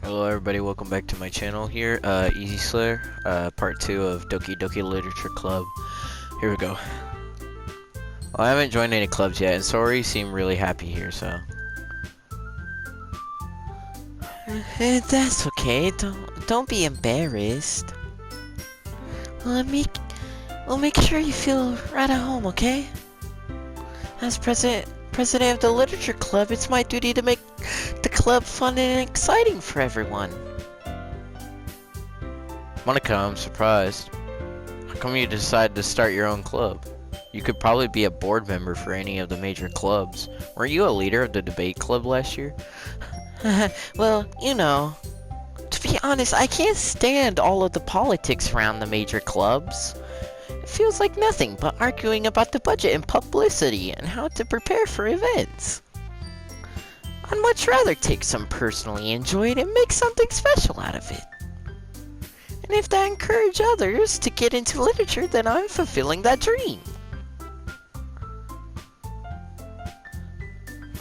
Hello everybody, welcome back to my channel here, Easy Slayer, part 2 of Doki Doki Literature Club. Here we go. Well, I haven't joined any clubs yet, and Sori seem really happy here, so... That's okay, don't be embarrassed. We'll make sure you feel right at home, okay? As president of the Literature Club, it's my duty to make the club fun and exciting for everyone. Monika, I'm surprised. How come you decided to start your own club? You could probably be a board member for any of the major clubs. Weren't you a leader of the debate club last year? Well, you know, to be honest, I can't stand all of the politics around the major clubs. It feels like nothing but arguing about the budget and publicity and how to prepare for events. I'd much rather take some personally enjoy it and make something special out of it. And if that encourages others to get into literature, then I'm fulfilling that dream.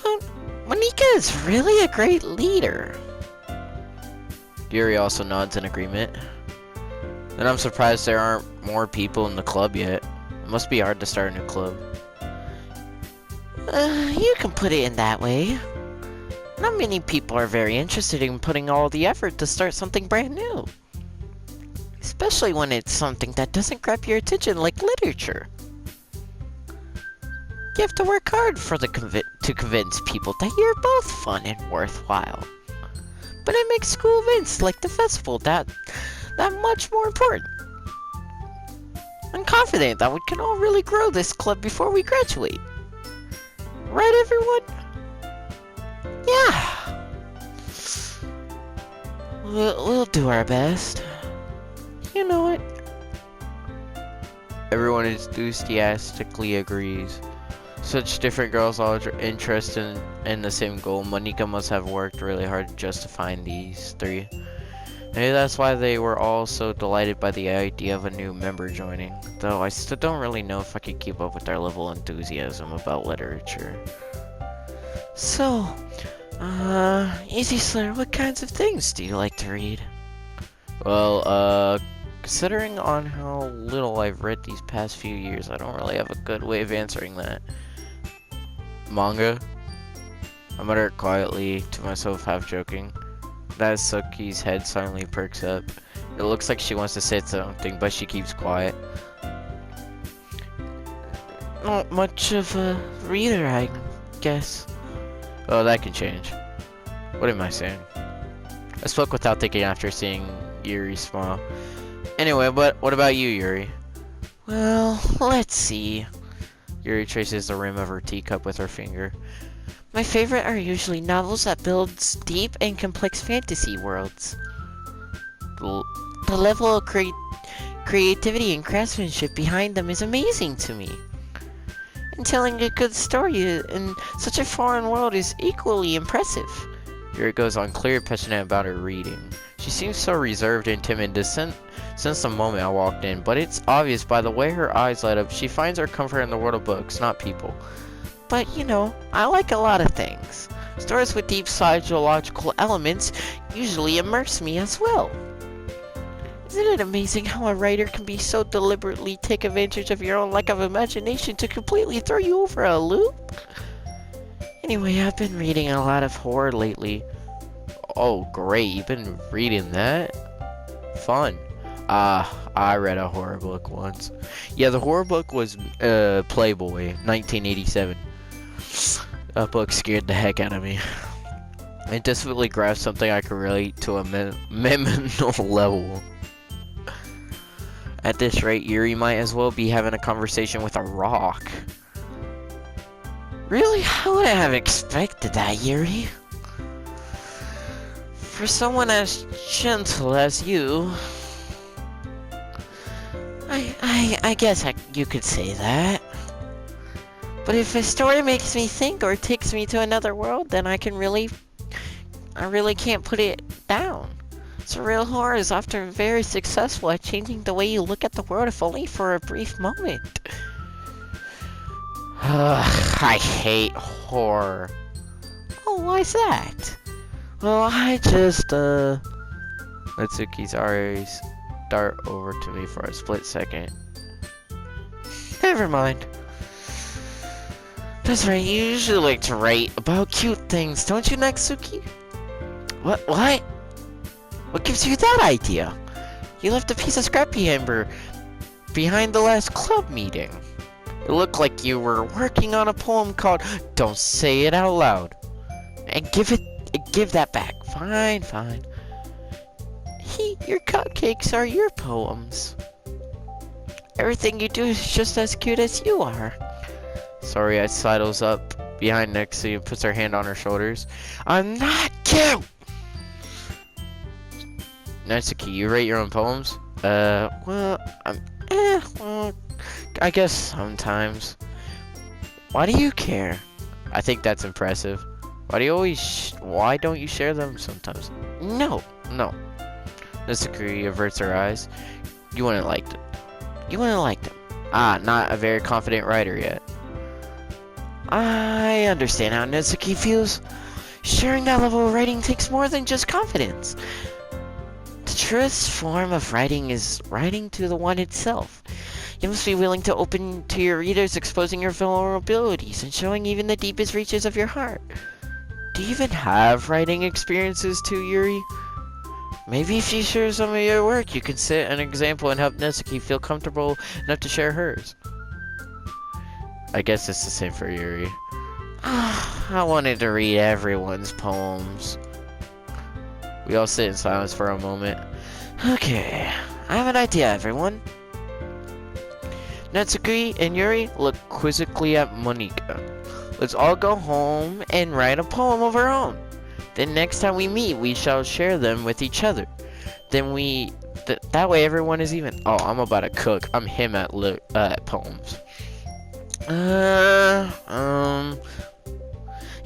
But Monika is really a great leader. Yuri also nods in agreement. And I'm surprised there aren't more people in the club yet. It must be hard to start a new club. You can put it in that way. Not many people are very interested in putting all the effort to start something brand new. Especially when it's something that doesn't grab your attention like literature. You have to work hard to convince people that you're both fun and worthwhile. But it makes school events like the festival that much more important. I'm confident that we can all really grow this club before we graduate. Right, everyone? Yeah. We'll do our best. You know it. Everyone enthusiastically agrees. Such different girls all interested in the same goal. Monika must have worked really hard just to find these three. Maybe that's why they were all so delighted by the idea of a new member joining. Though I still don't really know if I could keep up with their level of enthusiasm about literature. So, Easy Slayer, what kinds of things do you like to read? Well, considering on how little I've read these past few years, I don't really have a good way of answering that. Manga? I muttered quietly to myself, half joking. That Suki's head suddenly perks up. It looks like she wants to say something, but she keeps quiet. Not much of a reader, I guess. Oh, that can change. What am I saying? I spoke without thinking after seeing Yuri smile. Anyway, but what about you, Yuri? Well, let's see. Yuri traces the rim of her teacup with her finger. My favorite are usually novels that builds deep and complex fantasy worlds. The level of creativity and craftsmanship behind them is amazing to me. And telling a good story in such a foreign world is equally impressive. Yuri goes on, clear passionate about her reading. She seems so reserved and timid since the moment I walked in, but it's obvious by the way her eyes light up, she finds her comfort in the world of books, not people. But, you know, I like a lot of things. Stories with deep psychological elements usually immerse me as well. Isn't it amazing how a writer can be so deliberately take advantage of your own lack of imagination to completely throw you over a loop? Anyway, I've been reading a lot of horror lately. Oh, great, you've been reading that? Fun. I read a horror book once. Yeah, the horror book was Playboy, 1987. That book scared the heck out of me. It definitely grabbed something I could relate to a mental level. At this rate, Yuri might as well be having a conversation with a rock. Really? I wouldn't have expected that, Yuri. For someone as gentle as you... I guess you could say that. But if a story makes me think or takes me to another world, then I really can't put it down. Surreal horror is often very successful at changing the way you look at the world, if only for a brief moment. I hate horror. Oh, why's that? Well, I just, Natsuki's eyes dart over to me for a split second. Never mind. That's right, you usually like to write about cute things, don't you, Natsuki? What? What gives you that idea? You left a piece of scrappy amber behind the last club meeting. It looked like you were working on a poem called Don't Say It Out Loud. And give that back. Fine. Your cupcakes are your poems. Everything you do is just as cute as you are. Sorry, I sidles up behind Nixie and puts her hand on her shoulders. I'm not cute! Natsuki, you write your own poems? Well, I guess sometimes. Why do you care? I think that's impressive. Why don't you share them sometimes? No. Natsuki averts her eyes. You wouldn't like them. Ah, not a very confident writer yet. I understand how Natsuki feels. Sharing that level of writing takes more than just confidence. The truest form of writing is writing to the one itself. You must be willing to open to your readers, exposing your vulnerabilities and showing even the deepest reaches of your heart. Do you even have writing experiences too, Yuri? Maybe if you share some of your work, you can set an example and help Natsuki feel comfortable enough to share hers. I guess it's the same for Yuri. I wanted to read everyone's poems. We all sit in silence for a moment. Okay, I have an idea, everyone. Natsuki and Yuri look quizzically at Monika. Let's all go home and write a poem of our own. Then next time we meet, we shall share them with each other. Then that way everyone is even. Oh, I'm about to cook. I'm him at poems.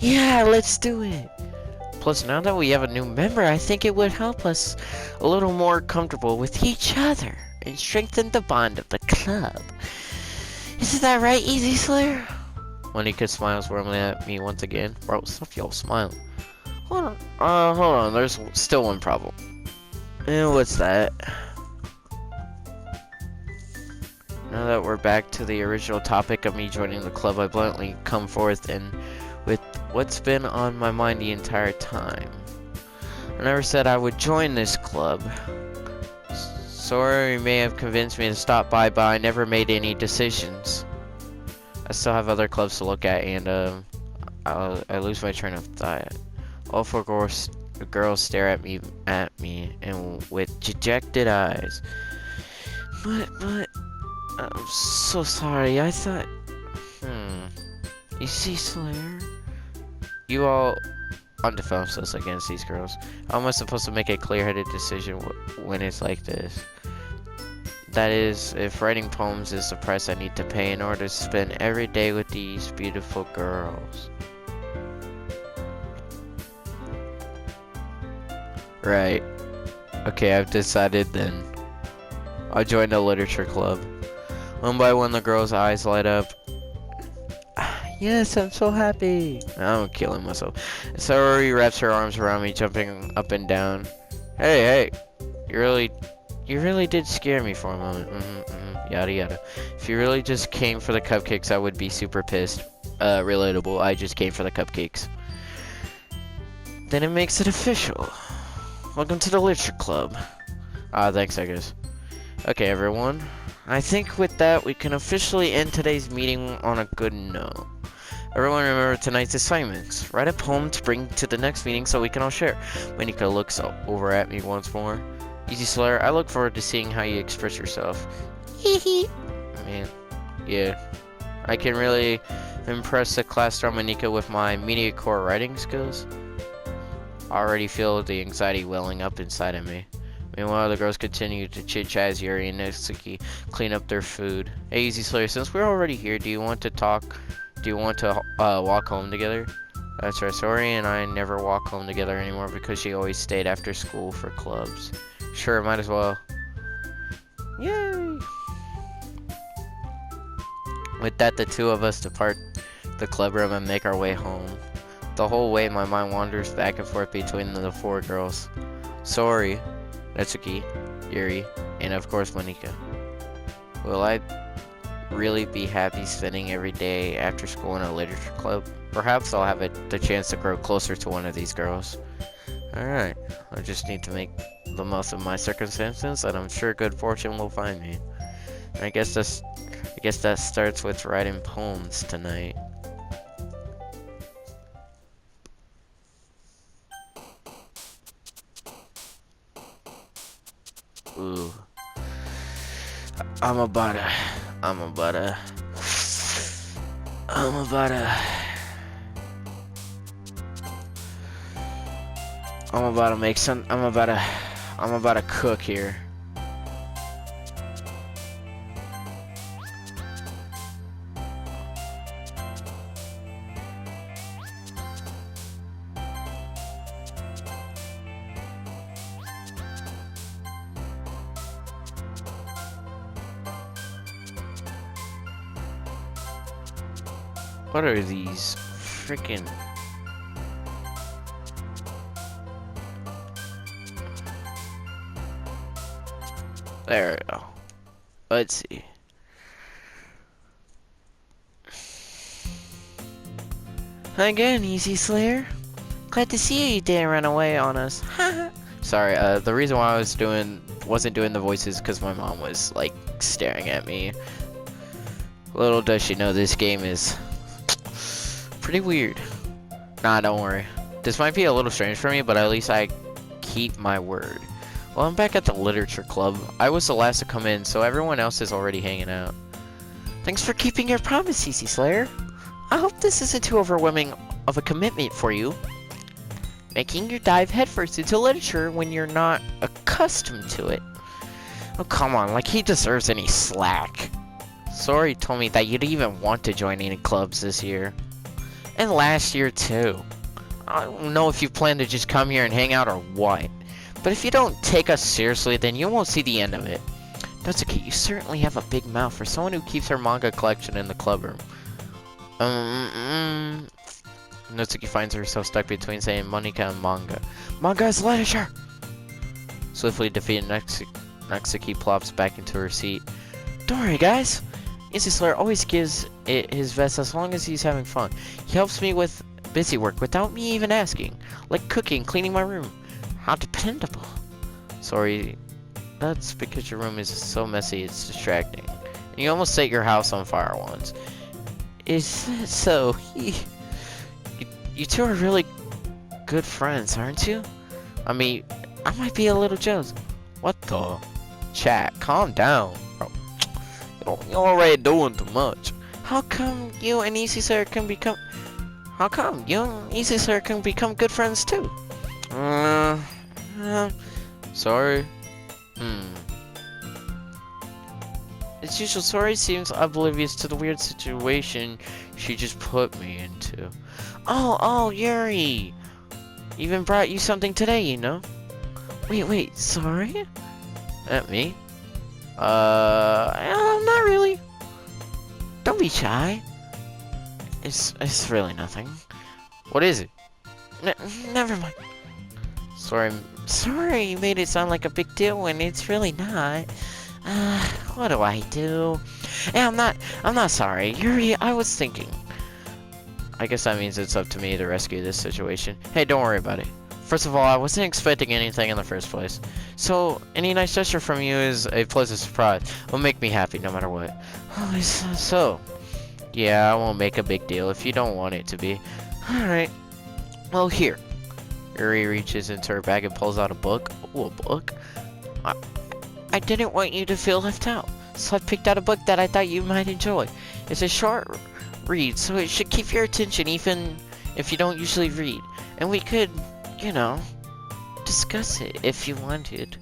Yeah, let's do it. Plus, now that we have a new member, I think it would help us a little more comfortable with each other and strengthen the bond of the club. Isn't that right, Easy Slayer? Monika smiles warmly at me once again. Bro, stop y'all smiling. Hold on, there's still one problem. And what's that? Now that we're back to the original topic of me joining the club, I bluntly come forth and with what's been on my mind the entire time. I never said I would join this club. Sorry, may have convinced me to stop by, but I never made any decisions. I still have other clubs to look at, and I lose my train of thought. All four girls stare at me and with dejected eyes. But I'm so sorry. I thought. You see, Slayer? You all on defenseless against these girls. How am I supposed to make a clear-headed decision when it's like this? That is, if writing poems is the price I need to pay in order to spend every day with these beautiful girls. Right. Okay, I've decided then. I'll join the literature club. One by one, the girls' eyes light up. Yes, I'm so happy. I'm killing myself. Saori wraps her arms around me, jumping up and down. Hey, you really did scare me for a moment. Yada yada. If you really just came for the cupcakes, I would be super pissed. Relatable. I just came for the cupcakes. Then it makes it official. Welcome to the literature club. Thanks, I guess. Okay, everyone. I think with that, we can officially end today's meeting on a good note. Everyone remember tonight's assignments. Write a poem to bring to the next meeting so we can all share. Monika looks over at me once more. Easy Slayer, I look forward to seeing how you express yourself. Hee. Man, yeah. I can really impress the class star Monika with my media core writing skills. I already feel the anxiety welling up inside of me. Meanwhile, the girls continue to chit-chat as Yuri and Natsuki clean up their food. Hey, Easy Slayer, since we're already here, do you want to walk home together? That's right, Saori and I never walk home together anymore because she always stayed after school for clubs. Sure, might as well. Yay! With that, the two of us depart the club room and make our way home. The whole way, my mind wanders back and forth between the four girls. Sorry, Natsuki, Yuri, and of course Monika. Will I really be happy spending every day after school in a literature club? Perhaps I'll have the chance to grow closer to one of these girls. Alright, I just need to make the most of my circumstances, and I'm sure good fortune will find me. And I guess that starts with writing poems tonight. Ooh. I'm about to cook here. What are these freaking... There we go. Let's see. Hi again, Easy Slayer. Glad to see you. You didn't run away on us. Sorry, the reason why I wasn't doing the voices because my mom was like staring at me. Little does she know this game is pretty weird. Nah, don't worry. This might be a little strange for me, but at least I keep my word. Well, I'm back at the literature club. I was the last to come in, so everyone else is already hanging out. Thanks for keeping your promise, Easy Slayer. I hope this isn't too overwhelming of a commitment for you. Making your dive headfirst into literature when you're not accustomed to it. Oh, come on, like he deserves any slack. Sorry told me that you didn't even want to join any clubs this year. And last year, too. I don't know if you plan to just come here and hang out or what. But if you don't take us seriously, then you won't see the end of it. Natsuki, you certainly have a big mouth for someone who keeps her manga collection in the club room. Natsuki finds herself stuck between saying Monika and manga. Manga is literature! Swiftly defeated, Natsuki plops back into her seat. Don't worry, guys. Easy Slayer always gives it his best as long as he's having fun. He helps me with busy work without me even asking. Like cooking, cleaning my room. How dependable. Sorry, that's because your room is so messy it's distracting. And you almost set your house on fire once. Is that so? You two are really good friends, aren't you? I mean, I might be a little jealous. What the? Chat, calm down. You're already doing too much. How come you and Easy Slayer can become... good friends too? Sorry. As usual, Sorry seems oblivious to the weird situation she just put me into. Oh, Yuri! Even brought you something today, you know? Wait, Sorry? Me? Not really. Don't be shy. It's really nothing. What is it? Never mind. Sorry you made it sound like a big deal when it's really not. What do I do? Hey, I'm not sorry. Yuri, I was thinking. I guess that means it's up to me to rescue this situation. Hey, don't worry about it. First of all, I wasn't expecting anything in the first place. So, any nice gesture from you is a pleasant surprise. Will make me happy no matter what. Oh, so. Yeah, I won't make a big deal if you don't want it to be. Alright. Well, here. Yuri reaches into her bag and pulls out a book. Ooh, a book? I didn't want you to feel left out, so I picked out a book that I thought you might enjoy. It's a short read, so it should keep your attention even if you don't usually read. And we could, discuss it if you wanted.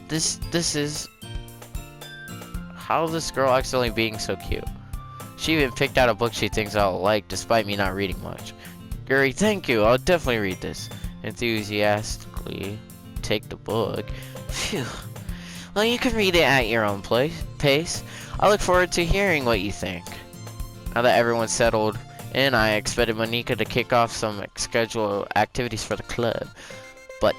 This is... How is this girl accidentally being so cute? She even picked out a book she thinks I'll like, despite me not reading much. Yuri, thank you. I'll definitely read this. Enthusiastically take the book. Phew. Well, you can read it at your own pace. I look forward to hearing what you think. Now that everyone's settled and I expected Monika to kick off some scheduled activities for the club. But